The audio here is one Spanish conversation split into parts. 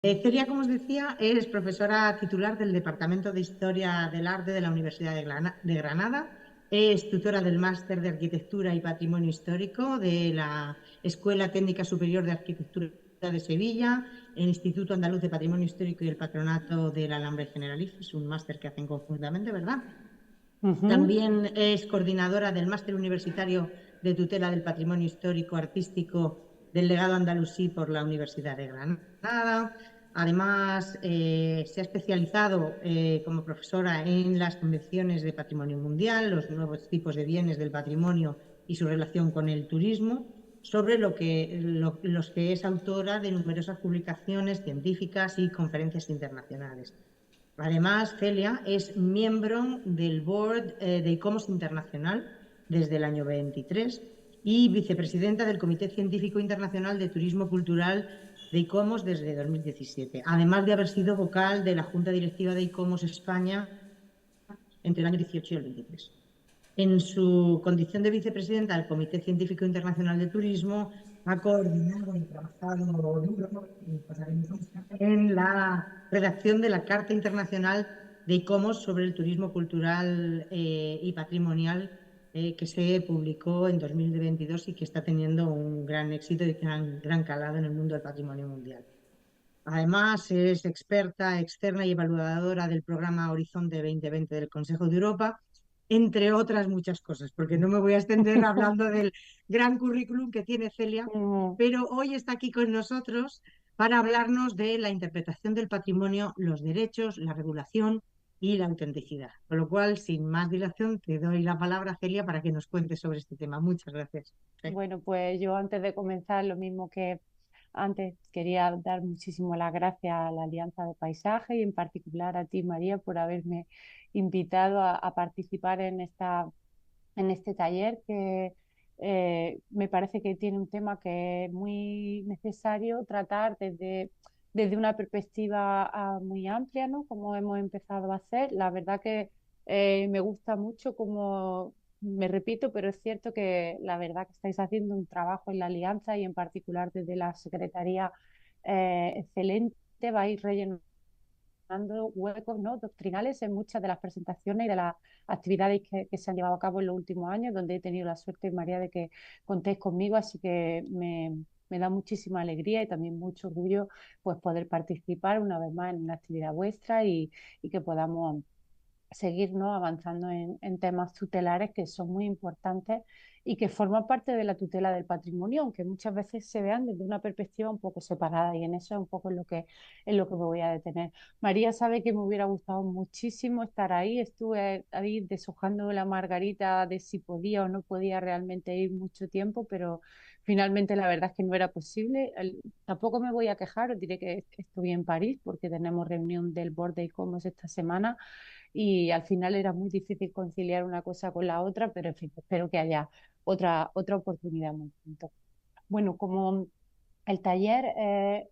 Celia, como os decía, es profesora titular del Departamento de Historia del Arte de la Universidad de Granada. Es tutora del Máster de Arquitectura y Patrimonio Histórico de la Escuela Técnica Superior de Arquitectura de Sevilla, el Instituto Andaluz de Patrimonio Histórico y el Patronato de la Alhambra y Generalife. Es un máster que hacen conjuntamente, ¿verdad? Ujú. También es coordinadora del Máster Universitario de Tutela del Patrimonio Histórico Artístico del Legado Andalusí por la Universidad de Granada. Además, se ha especializado como profesora en las convenciones de patrimonio mundial, los nuevos tipos de bienes del patrimonio y su relación con el turismo, sobre los que es autora de numerosas publicaciones científicas y conferencias internacionales. Además, Celia es miembro del board de ICOMOS Internacional desde el año 23 y vicepresidenta del Comité Científico Internacional de Turismo Cultural de ICOMOS desde 2017, además de haber sido vocal de la Junta Directiva de ICOMOS España entre el año 18 y el 23. En su condición de vicepresidenta del Comité Científico Internacional de Turismo, ha coordinado y trabajado duro en la redacción de la Carta Internacional de ICOMOS sobre el turismo cultural y patrimonial, que se publicó en 2022 y que está teniendo un gran éxito y gran calado en el mundo del patrimonio mundial. Además, es experta externa y evaluadora del programa Horizonte 2020 del Consejo de Europa, entre otras muchas cosas, porque no me voy a extender hablando del gran currículum que tiene Celia, Mm, pero hoy está aquí con nosotros para hablarnos de la interpretación del patrimonio, los derechos, la regulación y la autenticidad. Con lo cual, sin más dilación, te doy la palabra, Celia, para que nos cuentes sobre este tema. Muchas gracias. Bueno, pues yo antes de comenzar, lo mismo que antes, quería dar muchísimas las gracias a la Alianza de Paisaje y en particular a ti, María, por haberme invitado a participar en este taller que me parece que tiene un tema que es muy necesario tratar desde una perspectiva muy amplia, ¿no? Como hemos empezado a hacer. La verdad que me gusta mucho como me repito, pero es cierto que la verdad que estáis haciendo un trabajo en la alianza y en particular desde la Secretaría excelente, vais rellenando huecos, ¿no?, doctrinales en muchas de las presentaciones y de las actividades que se han llevado a cabo en los últimos años, donde he tenido la suerte, María, de que contéis conmigo, así que me da muchísima alegría y también mucho orgullo pues poder participar una vez más en una actividad vuestra y que podamos seguir, ¿no?, avanzando en temas tutelares que son muy importantes y que forman parte de la tutela del patrimonio, aunque muchas veces se vean desde una perspectiva un poco separada, y en eso es un poco en lo que me voy a detener. María sabe que me hubiera gustado muchísimo estar ahí, estuve ahí deshojando la margarita de si podía o no podía realmente ir mucho tiempo, pero finalmente la verdad es que no era posible. Tampoco me voy a quejar, os diré que estoy en París porque tenemos reunión del Board de ICOMOS esta semana y al final era muy difícil conciliar una cosa con la otra, pero en fin, espero que haya otra oportunidad muy pronto. Bueno, como el taller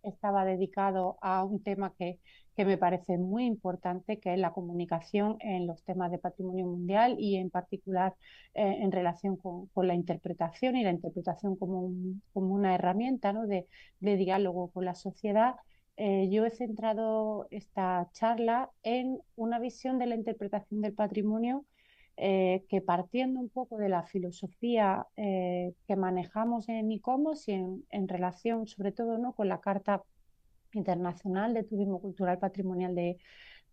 estaba dedicado a un tema que me parece muy importante, que es la comunicación en los temas de patrimonio mundial y en particular en relación con la interpretación y la interpretación como una herramienta, ¿no?, de diálogo con la sociedad. Yo he centrado esta charla en una visión de la interpretación del patrimonio que, partiendo un poco de la filosofía que manejamos en ICOMOS y en relación sobre todo, ¿no?, con la Carta Internacional de Turismo Cultural Patrimonial de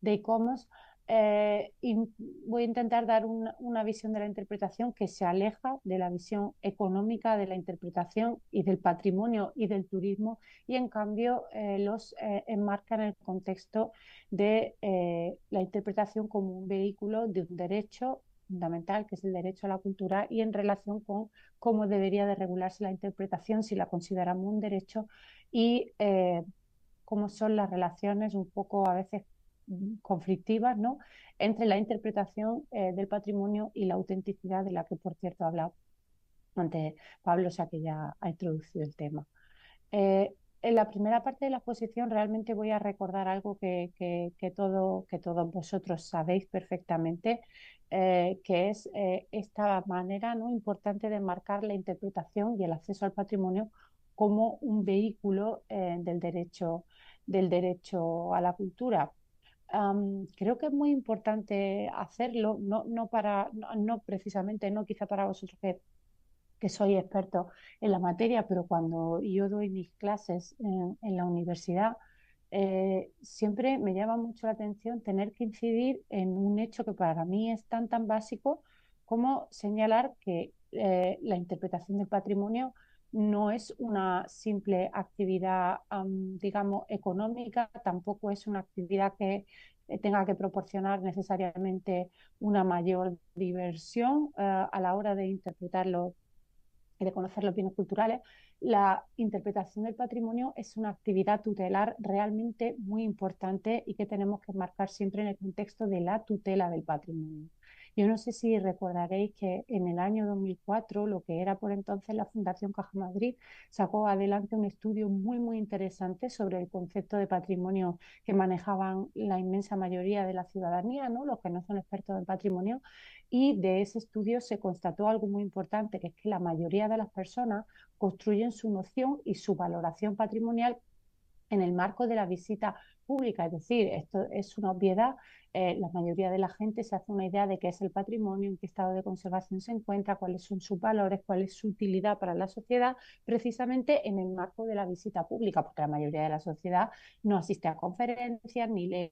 ICOMOS, y voy a intentar dar una visión de la interpretación que se aleja de la visión económica de la interpretación y del patrimonio y del turismo, y en cambio los enmarca en el contexto de la interpretación como un vehículo de un derecho fundamental, que es el derecho a la cultura, y en relación con cómo debería de regularse la interpretación si la consideramos un derecho, y cómo son las relaciones un poco a veces conflictivas, ¿no?, entre la interpretación del patrimonio y la autenticidad, de la que por cierto ha hablado antes Pablo, o sea que ya ha introducido el tema. En la primera parte de la exposición realmente voy a recordar algo que todos vosotros sabéis perfectamente, que es esta manera, ¿no?, importante de marcar la interpretación y el acceso al patrimonio como un vehículo del derecho a la cultura. Creo que es muy importante hacerlo, no precisamente, no quizá para vosotros que soy experto en la materia, pero cuando yo doy mis clases en la universidad, siempre me llama mucho la atención tener que incidir en un hecho que para mí es tan básico como señalar que la interpretación del patrimonio no es una simple actividad, digamos, económica, tampoco es una actividad que tenga que proporcionar necesariamente una mayor diversión a la hora de interpretarlo y de conocer los bienes culturales. La interpretación del patrimonio es una actividad tutelar realmente muy importante y que tenemos que marcar siempre en el contexto de la tutela del patrimonio. Yo no sé si recordaréis que en el año 2004, lo que era por entonces la Fundación Caja Madrid, sacó adelante un estudio muy interesante sobre el concepto de patrimonio que manejaban la inmensa mayoría de la ciudadanía, ¿no? Los que no son expertos en patrimonio, y de ese estudio se constató algo muy importante, que es que la mayoría de las personas construyen su noción y su valoración patrimonial en el marco de la visita pública. Es decir, esto es una obviedad. La mayoría de la gente se hace una idea de qué es el patrimonio, en qué estado de conservación se encuentra, cuáles son sus valores, cuál es su utilidad para la sociedad, precisamente en el marco de la visita pública, porque la mayoría de la sociedad no asiste a conferencias ni lee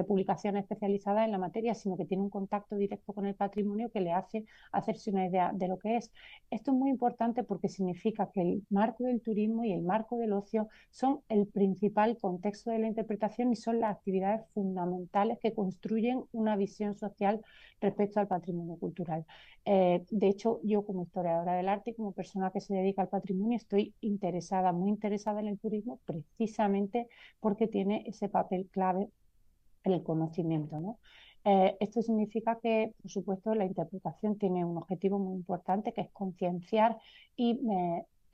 publicaciones especializadas en la materia, sino que tiene un contacto directo con el patrimonio que le hace hacerse una idea de lo que es. Esto es muy importante porque significa que el marco del turismo y el marco del ocio son el principal contexto de la interpretación y son las actividades fundamentales que construyen una visión social respecto al patrimonio cultural. De hecho, yo como historiadora del arte y como persona que se dedica al patrimonio estoy interesada, muy interesada en el turismo precisamente porque tiene ese papel clave en el conocimiento, ¿no? Esto significa que, por supuesto, la interpretación tiene un objetivo muy importante, que es concienciar y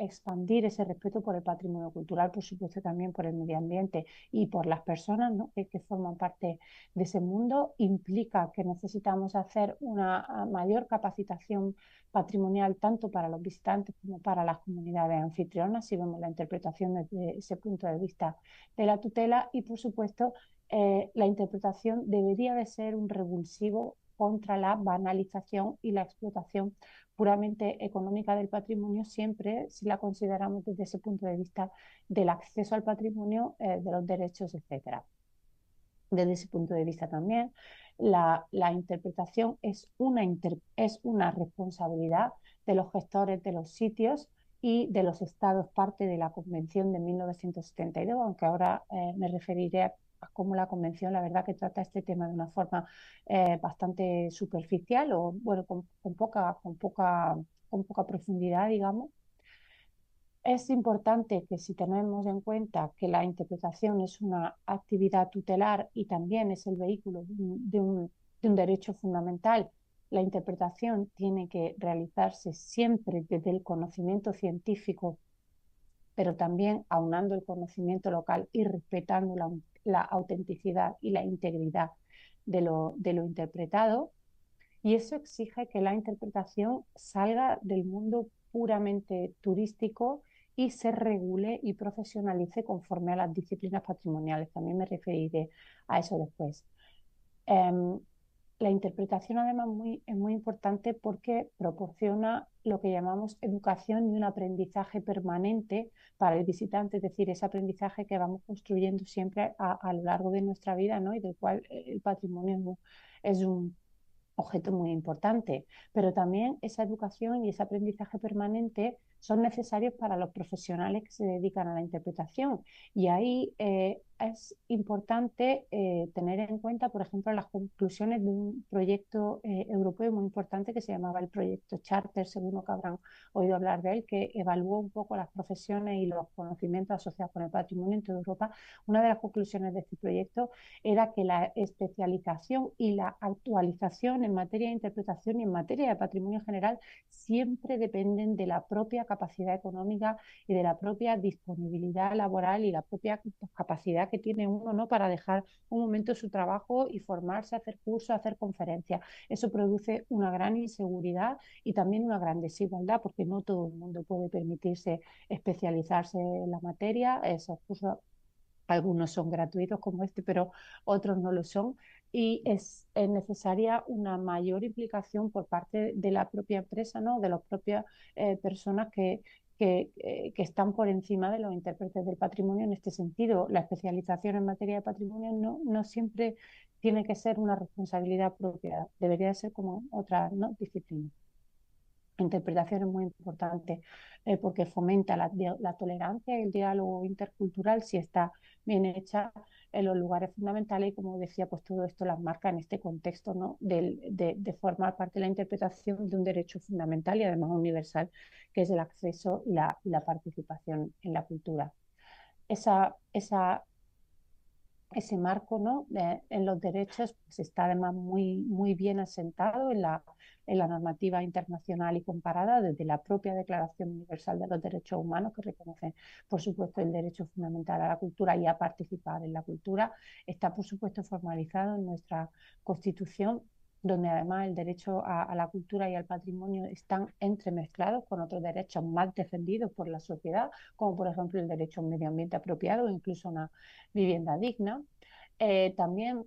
expandir ese respeto por el patrimonio cultural, por supuesto también por el medio ambiente y por las personas, ¿no? que forman parte de ese mundo. Implica que necesitamos hacer una mayor capacitación patrimonial tanto para los visitantes como para las comunidades anfitrionas, si vemos la interpretación desde ese punto de vista de la tutela y, por supuesto, la interpretación debería de ser un revulsivo contra la banalización y la explotación puramente económica del patrimonio, siempre si la consideramos desde ese punto de vista del acceso al patrimonio, de los derechos, etcétera. Desde ese punto de vista también, la interpretación es una responsabilidad de los gestores de los sitios y de los estados parte de la Convención de 1972, aunque ahora me referiré a cómo la Convención, la verdad, que trata este tema de una forma bastante superficial o, bueno, con poca profundidad, digamos. Es importante que si tenemos en cuenta que la interpretación es una actividad tutelar y también es el vehículo de un derecho fundamental, la interpretación tiene que realizarse siempre desde el conocimiento científico, pero también aunando el conocimiento local y respetando la autenticidad y la integridad de lo interpretado. Y eso exige que la interpretación salga del mundo puramente turístico y se regule y profesionalice conforme a las disciplinas patrimoniales. También me referiré a eso después. Eh, la interpretación además es muy importante porque proporciona lo que llamamos educación y un aprendizaje permanente para el visitante, es decir, ese aprendizaje que vamos construyendo siempre a lo largo de nuestra vida, ¿no? Y del cual el patrimonio es un objeto muy importante, pero también esa educación y ese aprendizaje permanente son necesarios para los profesionales que se dedican a la interpretación. Y ahí es importante tener en cuenta, por ejemplo, las conclusiones de un proyecto europeo muy importante que se llamaba el proyecto Charter, seguro que habrán oído hablar de él, que evaluó un poco las profesiones y los conocimientos asociados con el patrimonio en toda Europa. Una de las conclusiones de este proyecto era que la especialización y la actualización en materia de interpretación y en materia de patrimonio general siempre dependen de la propia capacidad económica y de la propia disponibilidad laboral y la propia capacidad que tiene uno, ¿no? Para dejar un momento su trabajo y formarse, hacer cursos, hacer conferencias. Eso produce una gran inseguridad y también una gran desigualdad, porque no todo el mundo puede permitirse especializarse en la materia. Esos cursos Algunos son gratuitos como este, pero otros no lo son. Y es necesaria una mayor implicación por parte de la propia empresa, ¿no? De las propias personas que están por encima de los intérpretes del patrimonio en este sentido. La especialización en materia de patrimonio no siempre tiene que ser una responsabilidad propia, debería ser como otra, ¿no?, disciplina. Interpretación es muy importante porque fomenta la tolerancia y el diálogo intercultural si está bien hecha en los lugares fundamentales y, como decía, pues todo esto las marca en este contexto, ¿no?, de formar parte de la interpretación de un derecho fundamental y además universal, que es el acceso y la participación en la cultura. Ese marco, ¿no?, en los derechos pues está además muy bien asentado en la normativa internacional y comparada desde la propia Declaración Universal de los Derechos Humanos, que reconoce, por supuesto, el derecho fundamental a la cultura y a participar en la cultura. Está, por supuesto, formalizado en nuestra Constitución, donde además el derecho a la cultura y al patrimonio están entremezclados con otros derechos más defendidos por la sociedad, como por ejemplo el derecho a un medio ambiente apropiado o incluso una vivienda digna. También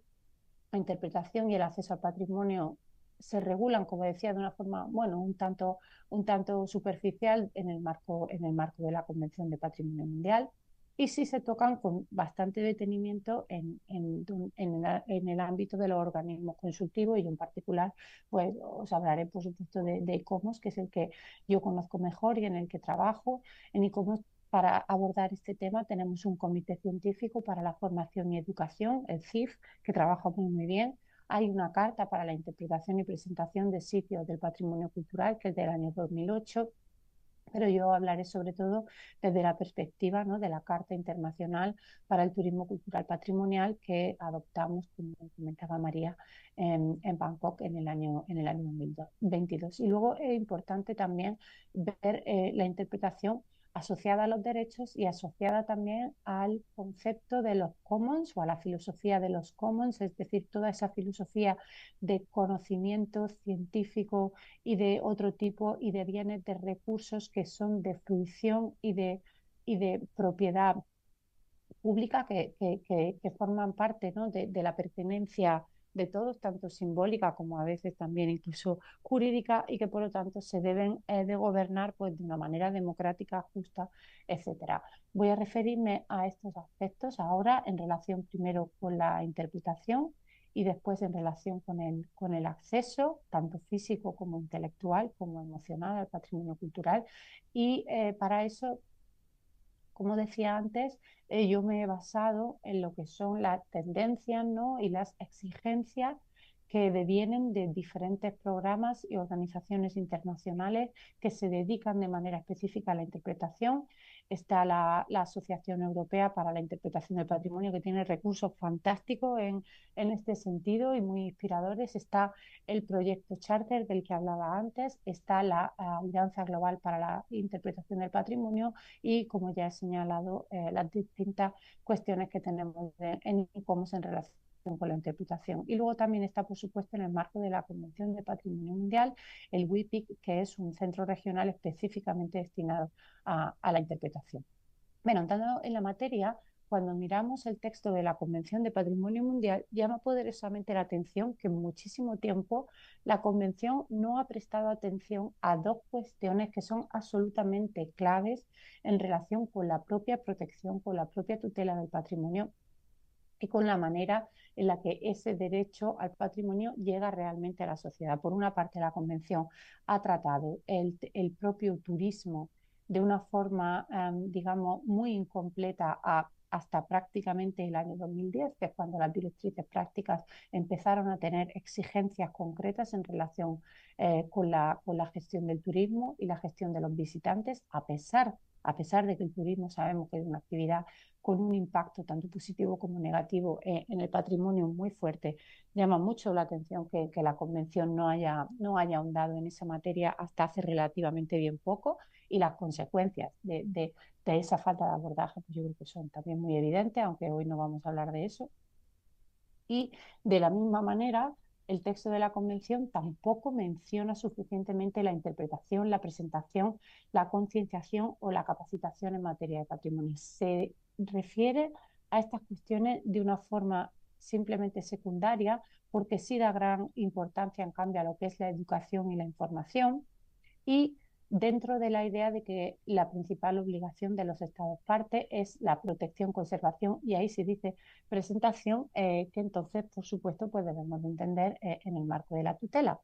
la interpretación y el acceso al patrimonio se regulan, como decía, de una forma, bueno, un tanto superficial en el marco de la Convención de Patrimonio Mundial, y sí se tocan con bastante detenimiento en el ámbito de los organismos consultivos, y yo en particular pues os hablaré, por supuesto, de ICOMOS, que es el que yo conozco mejor y en el que trabajo. En ICOMOS, para abordar este tema, tenemos un comité científico para la formación y educación, el CIF, que trabaja muy bien. Hay una carta para la interpretación y presentación de sitios del patrimonio cultural, que es del año 2008, pero yo hablaré sobre todo desde la perspectiva, ¿no?, de la Carta Internacional para el Turismo Cultural Patrimonial que adoptamos, como comentaba María, en Bangkok en el año 2022. Y luego es importante también ver la interpretación asociada a los derechos y asociada también al concepto de los commons o a la filosofía de los commons, es decir, toda esa filosofía de conocimiento científico y de otro tipo y de bienes, de recursos que son de fruición y de propiedad pública que forman parte, ¿no?, de la pertenencia de todos, tanto simbólica como a veces también incluso jurídica, y que por lo tanto se deben de gobernar pues de una manera democrática, justa, etcétera. Voy a referirme a estos aspectos ahora en relación primero con la interpretación y después en relación con el acceso, tanto físico como intelectual, como emocional, al patrimonio cultural. Y para eso, como decía antes, yo me he basado en lo que son las tendencias, ¿no?, y las exigencias que devienen de diferentes programas y organizaciones internacionales que se dedican de manera específica a la interpretación. Está la Asociación Europea para la Interpretación del Patrimonio, que tiene recursos fantásticos en este sentido y muy inspiradores. Está el proyecto Charter, del que hablaba antes. Está la Alianza Global para la Interpretación del Patrimonio y, como ya he señalado, las distintas cuestiones que tenemos en ICOMOS en relación con la interpretación. Y luego también está, por supuesto, en el marco de la Convención de Patrimonio Mundial, el WIPIC, que es un centro regional específicamente destinado a la interpretación. Bueno, entrando en la materia, cuando miramos el texto de la Convención de Patrimonio Mundial, llama poderosamente la atención que en muchísimo tiempo la Convención no ha prestado atención a dos cuestiones que son absolutamente claves en relación con la propia protección, con la propia tutela del patrimonio y con la manera en la que ese derecho al patrimonio llega realmente a la sociedad. Por una parte, la Convención ha tratado el propio turismo de una forma, digamos, muy incompleta hasta prácticamente el año 2010, que es cuando las directrices prácticas empezaron a tener exigencias concretas en relación con la gestión del turismo y la gestión de los visitantes, a pesar de que el turismo sabemos que es una actividad con un impacto tanto positivo como negativo en el patrimonio muy fuerte. Llama mucho la atención que la Convención no haya ahondado en esa materia hasta hace relativamente bien poco, y las consecuencias de esa falta de abordaje pues yo creo que son también muy evidentes, aunque hoy no vamos a hablar de eso. Y de la misma manera, el texto de la Convención tampoco menciona suficientemente la interpretación, la presentación, la concienciación o la capacitación en materia de patrimonio. Se refiere a estas cuestiones de una forma simplemente secundaria, porque sí da gran importancia, en cambio, a lo que es la educación y la información, y dentro de la idea de que la principal obligación de los Estados partes es la protección, conservación, y ahí se dice presentación, que entonces, por supuesto, pues debemos de entender en el marco de la tutela.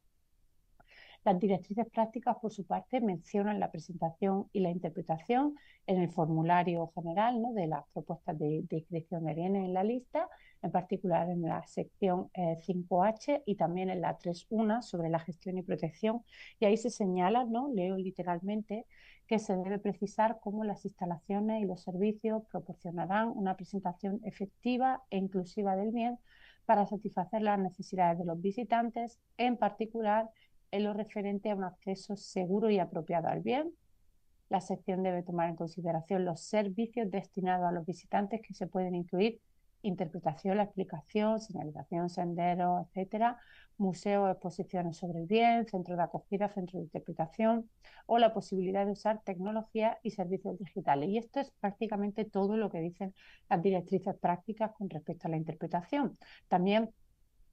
Las directrices prácticas, por su parte, mencionan la presentación y la interpretación en el formulario general, ¿no?, de las propuestas de inscripción que vienen en la lista, en particular en la sección 5H y también en la 3.1 sobre la gestión y protección. Y ahí se señala, ¿no?, leo literalmente, que se debe precisar cómo las instalaciones y los servicios proporcionarán una presentación efectiva e inclusiva del bien para satisfacer las necesidades de los visitantes, en particular en lo referente a un acceso seguro y apropiado al bien. La sección debe tomar en consideración los servicios destinados a los visitantes, que se pueden incluir interpretación, la explicación, señalización, senderos, etcétera, museos, exposiciones sobre el bien, centros de acogida, centros de interpretación, o la posibilidad de usar tecnología y servicios digitales. Y esto es prácticamente todo lo que dicen las directrices prácticas con respecto a la interpretación. También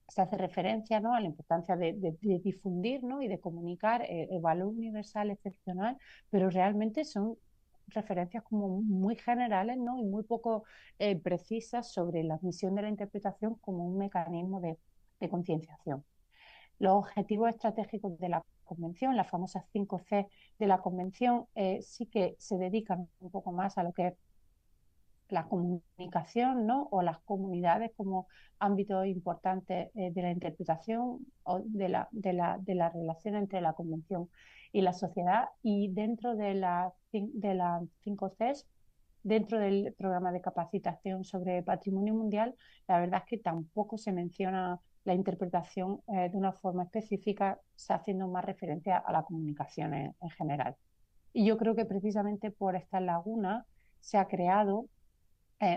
se hace referencia, ¿no?, a la importancia de difundir, ¿no?, y de comunicar el valor universal excepcional, pero realmente son referencias como muy generales, ¿no?, y muy poco precisas sobre la misión de la interpretación como un mecanismo de concienciación. Los objetivos estratégicos de la Convención, las famosas 5C de la Convención, sí que se dedican un poco más a lo que es la comunicación, ¿no?, o las comunidades como ámbitos importantes de la interpretación o de la relación entre la Convención y la sociedad. Y dentro de la 5Cs, dentro del programa de capacitación sobre patrimonio mundial, la verdad es que tampoco se menciona la interpretación de una forma específica, haciendo más referencia a la comunicación en general. Y yo creo que precisamente por esta laguna se ha creado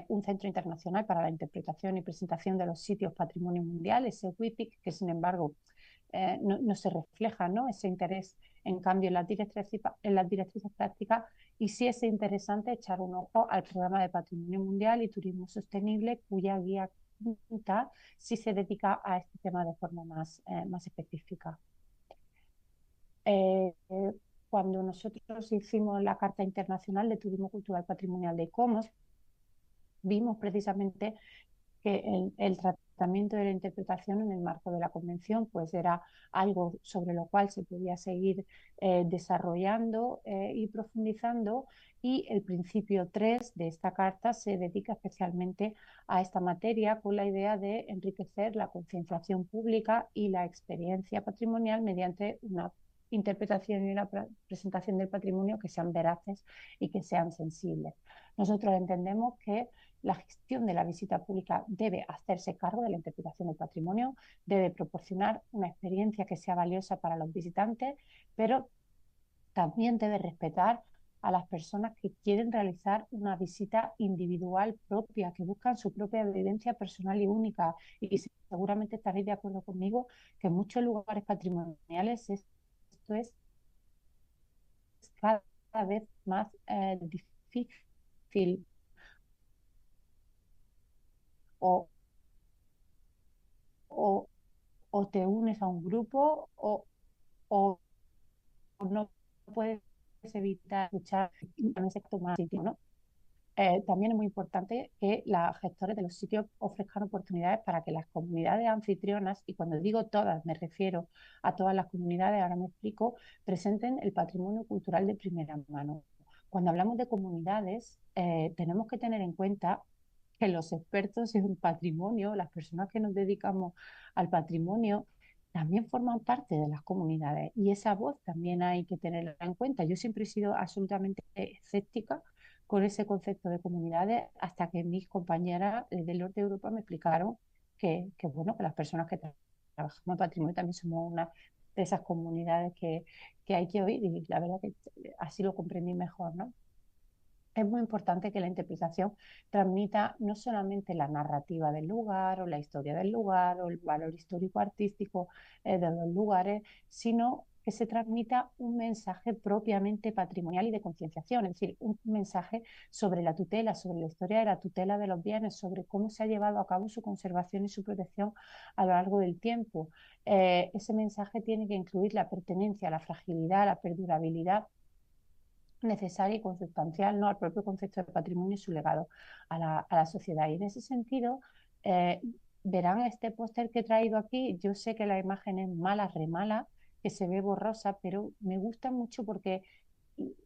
un centro internacional para la interpretación y presentación de los sitios patrimonio mundial, ese WIPIC, que sin embargo no se refleja, ¿no?, ese interés, en cambio, en las directrices prácticas, y sí es interesante echar un ojo al programa de patrimonio mundial y turismo sostenible, cuya guía quinta sí se dedica a este tema de forma más específica. Cuando nosotros hicimos la Carta Internacional de Turismo Cultural Patrimonial de ICOMOS, vimos precisamente que el tratamiento de la interpretación en el marco de la Convención pues era algo sobre lo cual se podía seguir desarrollando y profundizando, y el principio 3 de esta carta se dedica especialmente a esta materia, con la idea de enriquecer la concienciación pública y la experiencia patrimonial mediante una interpretación y una presentación del patrimonio que sean veraces y que sean sensibles. Nosotros entendemos que la gestión de la visita pública debe hacerse cargo de la interpretación del patrimonio, debe proporcionar una experiencia que sea valiosa para los visitantes, pero también debe respetar a las personas que quieren realizar una visita individual propia, que buscan su propia vivencia personal y única. Y seguramente estaréis de acuerdo conmigo que en muchos lugares patrimoniales esto es cada vez más difícil, o, o, o te unes a un grupo o no puedes evitar escuchar en ese más sitio, ¿no? También es muy importante que los gestores de los sitios ofrezcan oportunidades para que las comunidades anfitrionas, y cuando digo todas me refiero a todas las comunidades, ahora me explico, presenten el patrimonio cultural de primera mano. Cuando hablamos de comunidades, tenemos que tener en cuenta que los expertos en patrimonio, las personas que nos dedicamos al patrimonio, también forman parte de las comunidades, y esa voz también hay que tenerla en cuenta. Yo siempre he sido absolutamente escéptica con ese concepto de comunidades hasta que mis compañeras del norte de Europa me explicaron bueno, que las personas que trabajamos en patrimonio también somos una de esas comunidades que hay que oír, y la verdad que así lo comprendí mejor, ¿no? Es muy importante que la interpretación transmita no solamente la narrativa del lugar o la historia del lugar o el valor histórico-artístico de los lugares, sino que se transmita un mensaje propiamente patrimonial y de concienciación, es decir, un mensaje sobre la tutela, sobre la historia de la tutela de los bienes, sobre cómo se ha llevado a cabo su conservación y su protección a lo largo del tiempo. Ese mensaje tiene que incluir la pertenencia, la fragilidad, la perdurabilidad necesaria y consustancial, ¿no?, al propio concepto de patrimonio y su legado a la sociedad. Y en ese sentido, eh, verán este póster que he traído aquí. Yo sé que la imagen es mala, remala, que se ve borrosa, pero me gusta mucho porque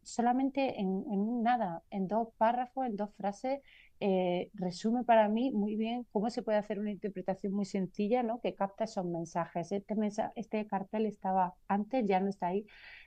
solamente en nada, en dos párrafos, en dos frases, resume para mí muy bien cómo se puede hacer una interpretación muy sencilla, ¿no?, que capta esos mensajes. Este cartel estaba antes, ya no está ahí,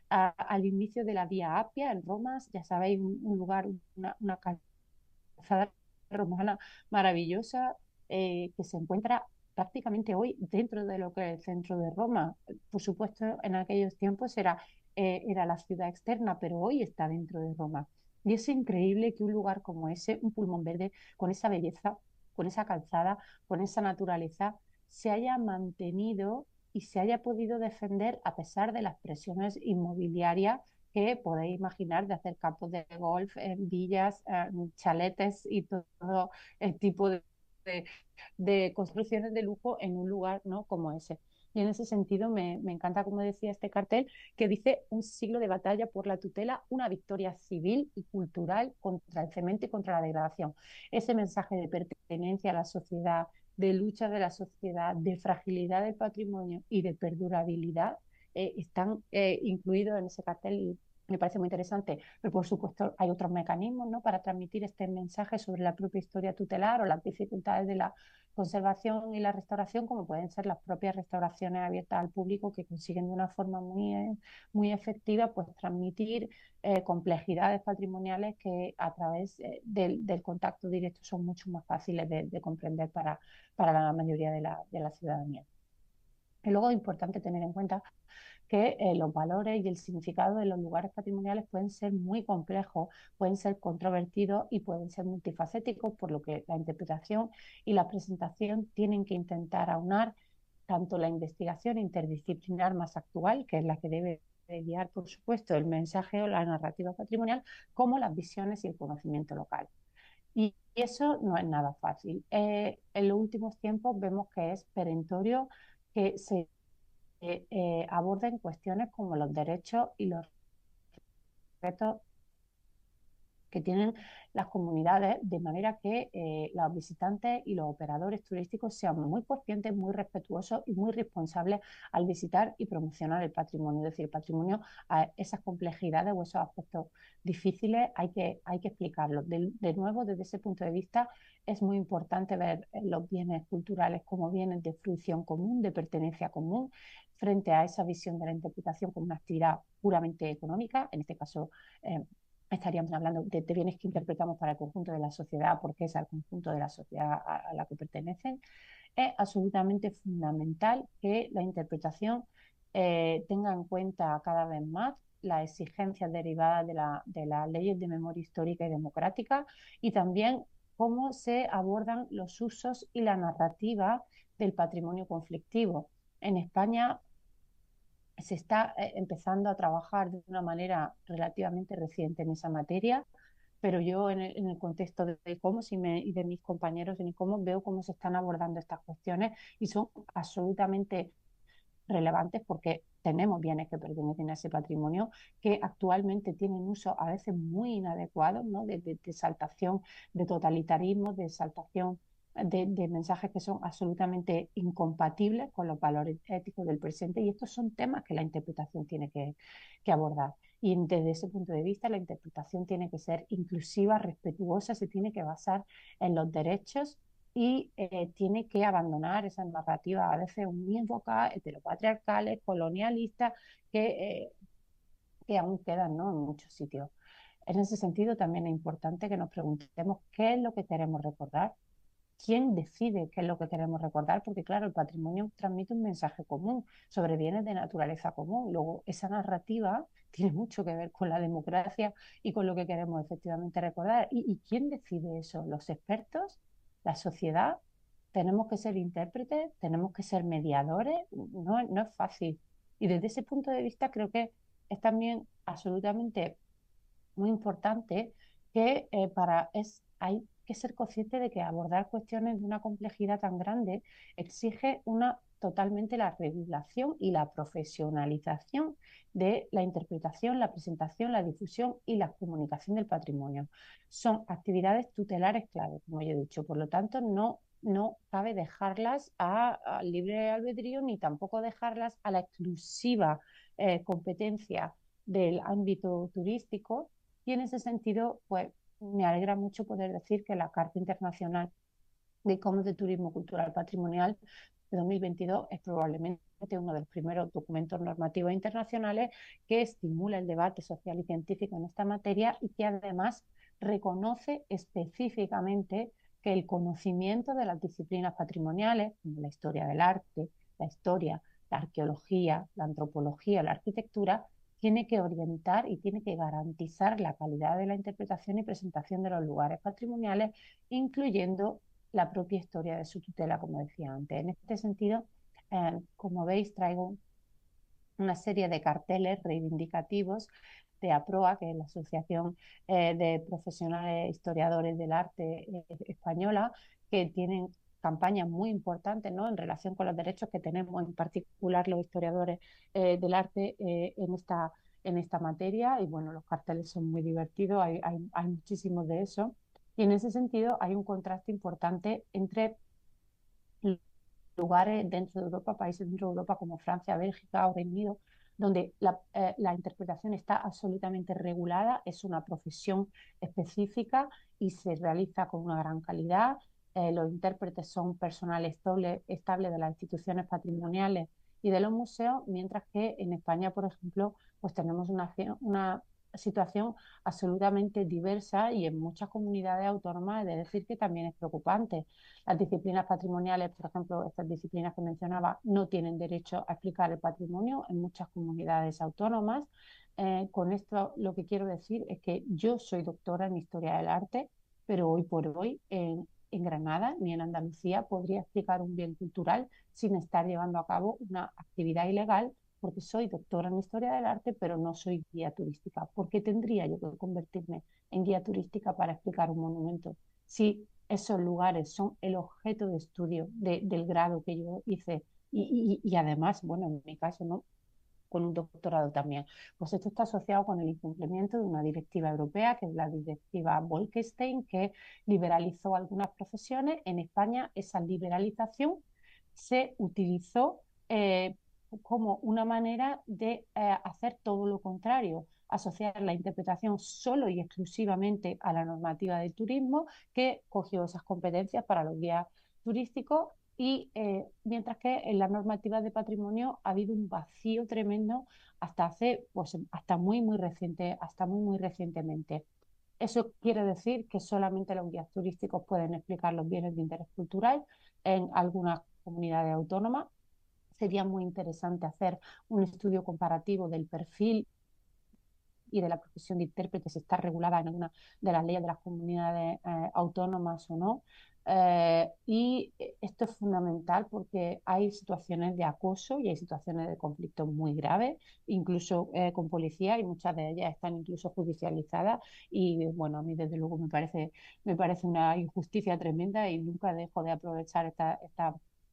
al inicio de la Vía Apia en Roma, ya sabéis, un lugar, una calzada romana maravillosa, que se encuentra prácticamente hoy dentro de lo que es el centro de Roma. Por supuesto, en aquellos tiempos era la ciudad externa, pero hoy está dentro de Roma. Y es increíble que un lugar como ese, un pulmón verde, con esa belleza, con esa calzada, con esa naturaleza, se haya mantenido y se haya podido defender a pesar de las presiones inmobiliarias que podéis imaginar, de hacer campos de golf, villas, chaletes y todo el tipo de construcciones de lujo en un lugar, ¿no?, como ese. Y en ese sentido me encanta, como decía este cartel, que dice: un siglo de batalla por la tutela, una victoria civil y cultural contra el cemento y contra la degradación. Ese mensaje de pertenencia a la sociedad, de lucha de la sociedad, de fragilidad del patrimonio y de perdurabilidad, están incluidos en ese cartel y me parece muy interesante. Pero por supuesto hay otros mecanismos, ¿no?, para transmitir este mensaje sobre la propia historia tutelar o las dificultades de la conservación y la restauración, como pueden ser las propias restauraciones abiertas al público, que consiguen de una forma muy efectiva pues transmitir complejidades patrimoniales que a través del contacto directo son mucho más fáciles de comprender para la mayoría de la ciudadanía. Y luego es importante tener en cuenta que los valores y el significado de los lugares patrimoniales pueden ser muy complejos, pueden ser controvertidos y pueden ser multifacéticos, por lo que la interpretación y la presentación tienen que intentar aunar tanto la investigación interdisciplinar más actual, que es la que debe de guiar, por supuesto, el mensaje o la narrativa patrimonial, como las visiones y el conocimiento local. Y eso no es nada fácil. En los últimos tiempos vemos que es perentorio que se aborden cuestiones como los derechos y los retos que tienen las comunidades, de manera que los visitantes y los operadores turísticos sean muy conscientes, muy respetuosos y muy responsables al visitar y promocionar el patrimonio. Es decir, el patrimonio, a esas complejidades o esos aspectos difíciles hay que explicarlos. De nuevo, desde ese punto de vista, es muy importante ver los bienes culturales como bienes de fruición común, de pertenencia común, frente a esa visión de la interpretación como una actividad puramente económica, en este caso estaríamos hablando de bienes que interpretamos para el conjunto de la sociedad, porque es al conjunto de la sociedad a la que pertenecen. Es absolutamente fundamental que la interpretación tenga en cuenta cada vez más las exigencias derivadas de las leyes de memoria histórica y democrática, y también cómo se abordan los usos y la narrativa del patrimonio conflictivo. En España se está empezando a trabajar de una manera relativamente reciente en esa materia, pero yo en el contexto de ICOMOS y de mis compañeros en ICOMOS veo cómo se están abordando estas cuestiones y son absolutamente relevantes, porque tenemos bienes que pertenecen a ese patrimonio que actualmente tienen uso a veces muy inadecuados, ¿no?, de exaltación de totalitarismo, de exaltación de mensajes que son absolutamente incompatibles con los valores éticos del presente, y estos son temas que la interpretación tiene que abordar. Y desde ese punto de vista, la interpretación tiene que ser inclusiva, respetuosa, se tiene que basar en los derechos y tiene que abandonar esas narrativas a veces unívocas, heteropatriarcales, colonialistas, que, que aún quedan, ¿no?, en muchos sitios. En ese sentido, también es importante que nos preguntemos qué es lo que queremos recordar, quién decide qué es lo que queremos recordar, porque claro, el patrimonio transmite un mensaje común sobre bienes de naturaleza común. Luego, esa narrativa tiene mucho que ver con la democracia y con lo que queremos efectivamente recordar. ¿Y quién decide eso? ¿Los expertos? ¿La sociedad? ¿Tenemos que ser intérpretes? ¿Tenemos que ser mediadores? No, no es fácil. Y desde ese punto de vista creo que es también absolutamente muy importante que hay que ser consciente de que abordar cuestiones de una complejidad tan grande exige una totalmente la regulación y la profesionalización de la interpretación, la presentación, la difusión y la comunicación del patrimonio. Son actividades tutelares clave, como ya he dicho, por lo tanto no cabe dejarlas al libre albedrío ni tampoco dejarlas a la exclusiva competencia del ámbito turístico, y en ese sentido, pues me alegra mucho poder decir que la Carta Internacional de e-commerce de Turismo Cultural Patrimonial de 2022 es probablemente uno de los primeros documentos normativos internacionales que estimula el debate social y científico en esta materia y que además reconoce específicamente que el conocimiento de las disciplinas patrimoniales, como la historia del arte, la historia, la arqueología, la antropología, la arquitectura, tiene que orientar y tiene que garantizar la calidad de la interpretación y presentación de los lugares patrimoniales, incluyendo la propia historia de su tutela, como decía antes. En este sentido, como veis, traigo una serie de carteles reivindicativos de APROA, que es la Asociación de Profesionales Historiadores del Arte Española, que tienen campañas muy importantes, ¿no?, en relación con los derechos que tenemos, en particular los historiadores del arte en esta materia. Y bueno, los carteles son muy divertidos, hay muchísimos de eso. Y en ese sentido hay un contraste importante entre lugares dentro de Europa, países dentro de Europa como Francia, Bélgica o Reino Unido, donde la interpretación está absolutamente regulada, es una profesión específica y se realiza con una gran calidad. Los intérpretes son personal estable de las instituciones patrimoniales y de los museos, mientras que en España, por ejemplo, pues tenemos una situación absolutamente diversa y en muchas comunidades autónomas, es de decir, que también es preocupante. Las disciplinas patrimoniales, por ejemplo, estas disciplinas que mencionaba, no tienen derecho a explicar el patrimonio en muchas comunidades autónomas. Con esto lo que quiero decir es que yo soy doctora en Historia del Arte, pero hoy por hoy en Granada ni en Andalucía podría explicar un bien cultural sin estar llevando a cabo una actividad ilegal, porque soy doctora en Historia del Arte, pero no soy guía turística. ¿Por qué tendría yo que convertirme en guía turística para explicar un monumento si esos lugares son el objeto de estudio del grado que yo hice? Y además, bueno, en mi caso, ¿no?, con un doctorado también. Pues esto está asociado con el incumplimiento de una directiva europea, que es la directiva Bolkestein, que liberalizó algunas profesiones. En España esa liberalización se utilizó como una manera de hacer todo lo contrario, asociar la interpretación solo y exclusivamente a la normativa de turismo, que cogió esas competencias para los guías turísticos. Y mientras que en las normativas de patrimonio ha habido un vacío tremendo hasta hace, pues hasta muy recientemente. Eso quiere decir que solamente los guías turísticos pueden explicar los bienes de interés cultural en algunas comunidades autónomas. Sería muy interesante hacer un estudio comparativo del perfil y de la profesión de intérprete, si está regulada en alguna de las leyes de las comunidades autónomas o no. Y esto es fundamental porque hay situaciones de acoso y hay situaciones de conflicto muy graves, incluso con policía, y muchas de ellas están incluso judicializadas. Y bueno, a mí desde luego me parece una injusticia tremenda, y nunca dejo de aprovechar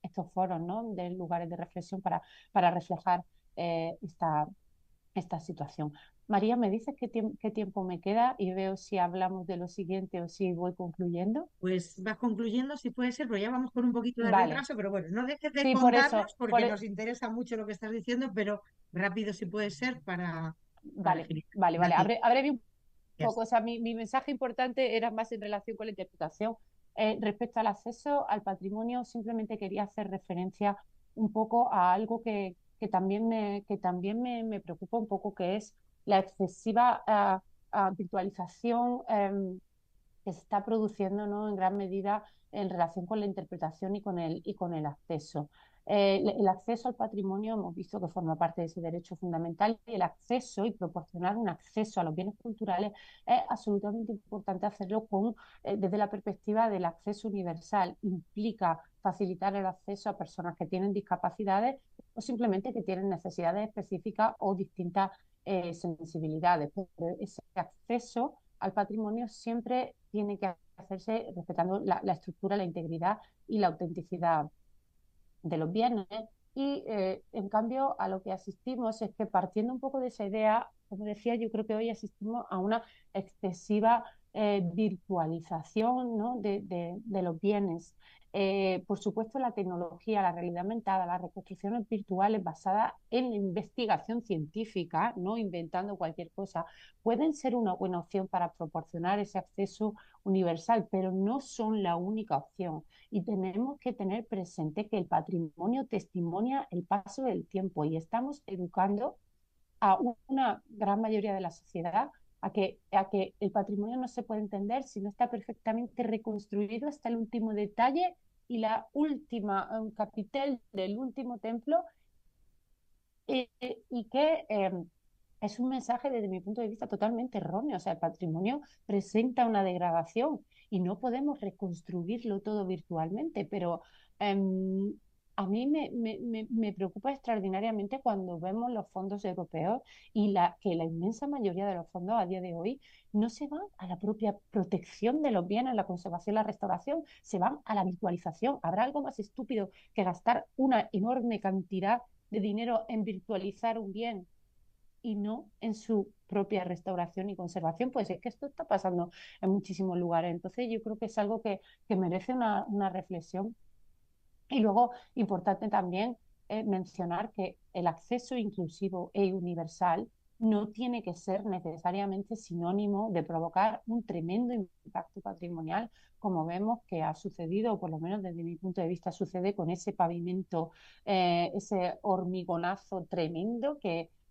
estos foros, ¿no?, de lugares de reflexión para reflejar esta situación. María, ¿me dices qué tiempo me queda y veo si hablamos de lo siguiente o si voy concluyendo? Pues vas concluyendo si puede ser, pero ya vamos con un poquito de Vale, retraso, pero bueno, no dejes de sí, por eso, contarnos porque nos interesa mucho lo que estás diciendo, pero rápido si puede ser para vale, agilizar. vale, vale. Gracias. Abreví un poco, o sea, mi mensaje importante era más en relación con la interpretación. Respecto al acceso al patrimonio, simplemente quería hacer referencia un poco a algo que también me preocupa un poco, que es la excesiva virtualización que se está produciendo, ¿no?, en gran medida en relación con la interpretación y con el acceso. El acceso al patrimonio hemos visto que forma parte de ese derecho fundamental, y el acceso y proporcionar un acceso a los bienes culturales es absolutamente importante hacerlo desde la perspectiva del acceso universal. Implica facilitar el acceso a personas que tienen discapacidades, o simplemente que tienen necesidades específicas o distintas sensibilidades. Pero ese acceso al patrimonio siempre tiene que hacerse respetando la estructura, la integridad y la autenticidad de los bienes. Y en cambio a lo que asistimos es que partiendo un poco de esa idea, como decía, yo creo que hoy asistimos a una excesiva virtualización, ¿no? de los bienes. Por supuesto, la tecnología, la realidad aumentada, las reconstrucciones virtuales basadas en la investigación científica, no inventando cualquier cosa, pueden ser una buena opción para proporcionar ese acceso universal, pero no son la única opción. Y tenemos que tener presente que el patrimonio testimonia el paso del tiempo y estamos educando a una gran mayoría de la sociedad a que el patrimonio no se puede entender si no está perfectamente reconstruido hasta el último detalle y la última capitel del último templo y que es un mensaje desde mi punto de vista totalmente erróneo. O sea, el patrimonio presenta una degradación y no podemos reconstruirlo todo virtualmente, pero um, a mí me preocupa extraordinariamente cuando vemos los fondos europeos y que la inmensa mayoría de los fondos a día de hoy no se van a la propia protección de los bienes, la conservación, la restauración, se van a la virtualización. ¿Habrá algo más estúpido que gastar una enorme cantidad de dinero en virtualizar un bien y no en su propia restauración y conservación? Pues es que esto está pasando en muchísimos lugares. Entonces yo creo que es algo que merece una reflexión. Y luego, importante también mencionar que el acceso inclusivo e universal no tiene que ser necesariamente sinónimo de provocar un tremendo impacto patrimonial, como vemos que ha sucedido, o por lo menos desde mi punto de vista sucede con ese pavimento, ese hormigonazo tremendo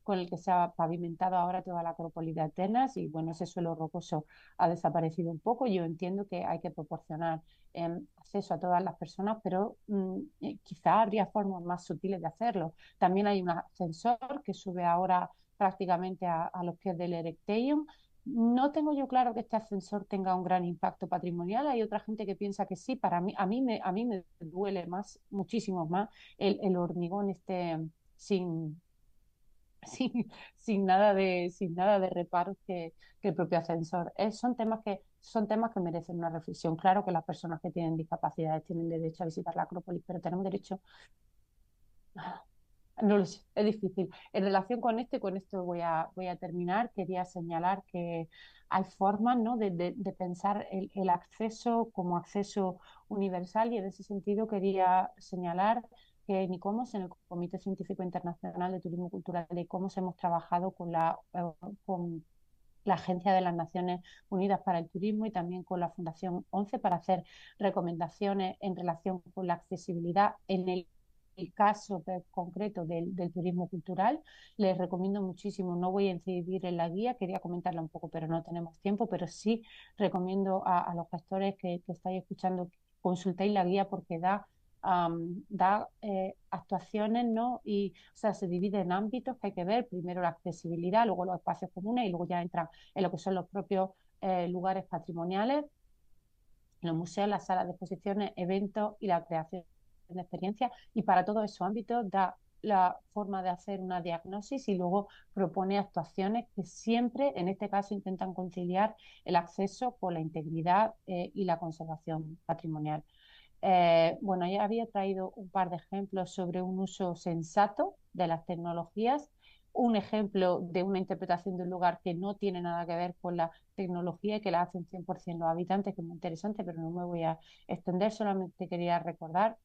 con el que se ha pavimentado ahora toda la Acrópolis de Atenas y bueno, ese suelo rocoso ha desaparecido un poco. Yo entiendo que hay que proporcionar acceso a todas las personas, pero quizá habría formas más sutiles de hacerlo. También hay un ascensor que sube ahora prácticamente a los pies del Erecteion. No tengo yo claro que este ascensor tenga un gran impacto patrimonial. Hay otra gente que piensa que sí. Para mí, a mí me duele más, muchísimo más, el hormigón este sin, sin nada de reparos que el propio ascensor. Son temas que merecen una reflexión. Claro que las personas que tienen discapacidades tienen derecho a visitar la Acrópolis, pero tenemos derecho. No lo sé, es difícil. En relación con esto voy a terminar. Quería señalar que hay formas, ¿no? de pensar el acceso como acceso universal y en ese sentido quería señalar que en ICOMOS, en el Comité Científico Internacional de Turismo Cultural de ICOMOS, hemos trabajado con la Agencia de las Naciones Unidas para el Turismo y también con la Fundación ONCE para hacer recomendaciones en relación con la accesibilidad en el caso concreto del turismo cultural. Les recomiendo muchísimo, no voy a incidir en la guía, quería comentarla un poco, pero no tenemos tiempo, pero sí recomiendo a los gestores que estáis escuchando que consultéis la guía porque da actuaciones, ¿no? Y, o sea, se divide en ámbitos que hay que ver, primero la accesibilidad, luego los espacios comunes y luego ya entran en lo que son los propios lugares patrimoniales, los museos, las salas de exposiciones, eventos y la creación de experiencias. Y para todos esos ámbitos da la forma de hacer una diagnosis y luego propone actuaciones que siempre, en este caso, intentan conciliar el acceso con la integridad y la conservación patrimonial. Bueno, ya había traído un par de ejemplos sobre un uso sensato de las tecnologías, un ejemplo de una interpretación de un lugar que no tiene nada que ver con la tecnología y que la hacen 100% los habitantes, que es muy interesante, pero no me voy a extender, solamente quería recordar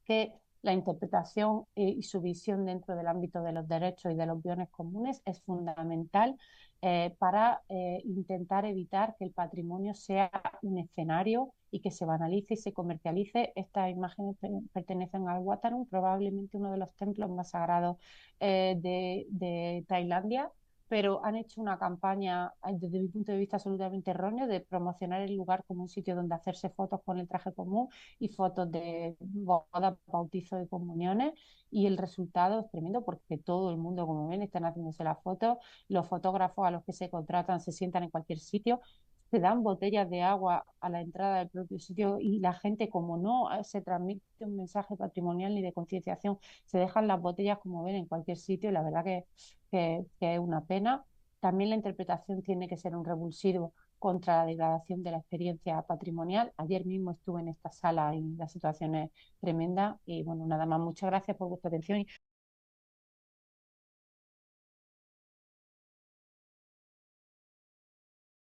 que la interpretación y su visión dentro del ámbito de los derechos y de los bienes comunes es fundamental para intentar evitar que el patrimonio sea un escenario y que se banalice y se comercialice. Estas imágenes pertenecen al Wat Arun, probablemente uno de los templos más sagrados de Tailandia, pero han hecho una campaña, desde mi punto de vista, absolutamente errónea de promocionar el lugar como un sitio donde hacerse fotos con el traje común y fotos de bodas, bautizos y comuniones. Y el resultado es tremendo porque todo el mundo, como ven, están haciéndose las fotos. Los fotógrafos a los que se contratan se sientan en cualquier sitio. se dan botellas de agua a la entrada del propio sitio y la gente, como no se transmite un mensaje patrimonial ni de concienciación, se dejan las botellas como ven en cualquier sitio y la verdad que es una pena. También la interpretación tiene que ser un revulsivo contra la degradación de la experiencia patrimonial. Ayer mismo estuve en esta sala y la situación es tremenda y bueno, nada más, muchas gracias por vuestra atención.